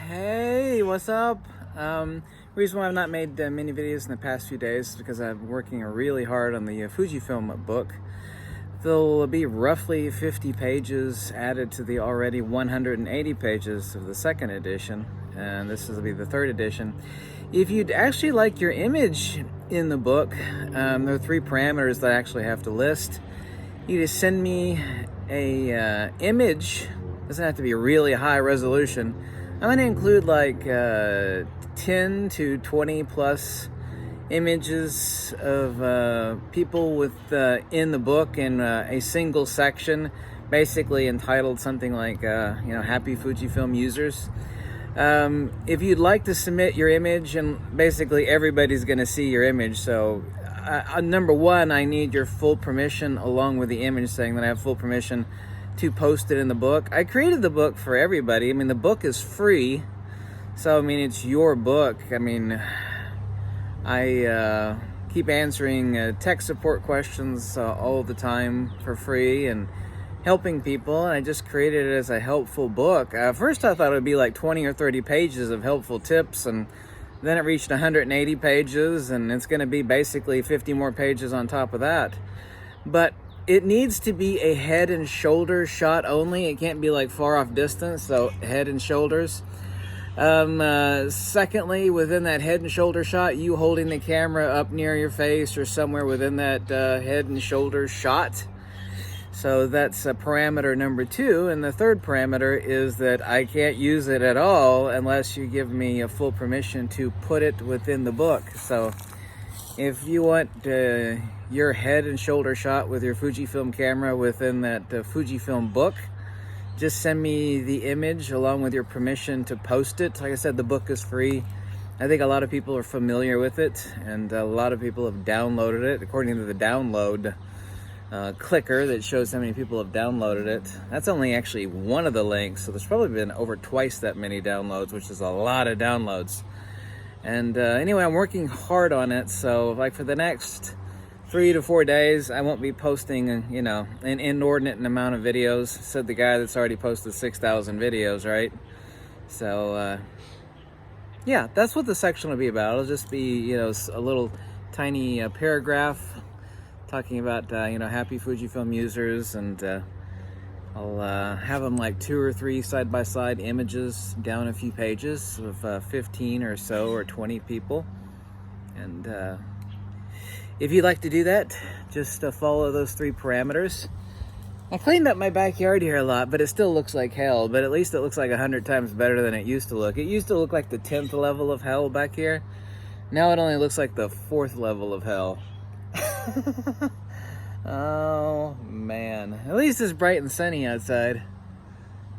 Hey, what's up? Reason why I've not made many videos in the past few days is because I'm working really hard on the FUJIFILM book. There'll be roughly 50 pages added to the already 180 pages of the second edition, and this will be the third edition. If you'd actually like your image in the book, there are 3 parameters that I actually have to list. You just send me a image. Doesn't have to be really high resolution. I'm going to include like 10 to 20 plus images of people with in the book in a single section, basically entitled something like Happy Fujifilm Users. If you'd like to submit your image, and basically everybody's going to see your image, so number one, I need your full permission along with the image saying that I have full permission to post it in the book. I created the book for everybody. I mean, the book is free, so I mean, it's your book. I mean, I keep answering tech support questions all the time for free and helping people, and I just created it as a helpful book. First I thought it would be like 20 or 30 pages of helpful tips, and then it reached 180 pages, and it's going to be basically 50 more pages on top of that. But it needs to be a head and shoulders shot only. It can't be like far off distance, so head and shoulders. Secondly, within that head and shoulder shot, you holding the camera up near your face or somewhere within that head and shoulders shot. So that's parameter number 2. And the third parameter is that I can't use it at all unless you give me a full permission to put it within the book. So if you want your head and shoulder shot with your Fujifilm camera within that Fujifilm book, just send me the image along with your permission to post it. Like I said, the book is free. I think a lot of people are familiar with it, and a lot of people have downloaded it. According to the download clicker that shows how many people have downloaded it, that's only actually one of the links, so there's probably been over twice that many downloads, which is a lot of downloads. And anyway, I'm working hard on it, so like for the next 3 to 4 days, I won't be posting, an inordinate amount of videos, said the guy that's already posted 6,000 videos, right? So, yeah, that's what the section will be about. It'll just be, a little tiny paragraph talking about, happy Fujifilm users, and I'll have them like 2 or 3 side-by-side images down a few pages of 15 or so or 20 people. And if you'd like to do that, just follow those 3 parameters. I cleaned up my backyard here a lot, but it still looks like hell. But at least it looks like 100 times better than it used to look. It used to look like the 10th level of hell back here. Now it only looks like the 4th level of hell. Oh man, at least it's bright and sunny outside.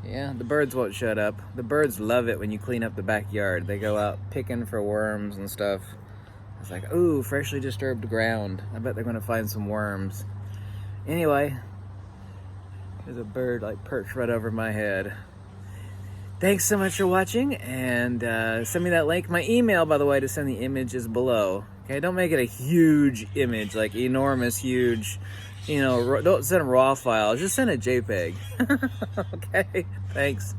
Yeah, the birds won't shut up. The birds love it when you clean up the backyard. They go out picking for worms and stuff. It's like, ooh, freshly disturbed ground. I bet they're gonna find some worms. Anyway, there's a bird like perched right over my head. Thanks so much for watching, and send me that link. My email, by the way, to send the image is below. Okay, don't make it a huge image, like enormous, huge, don't send a RAW file, just send a JPEG. Okay, thanks.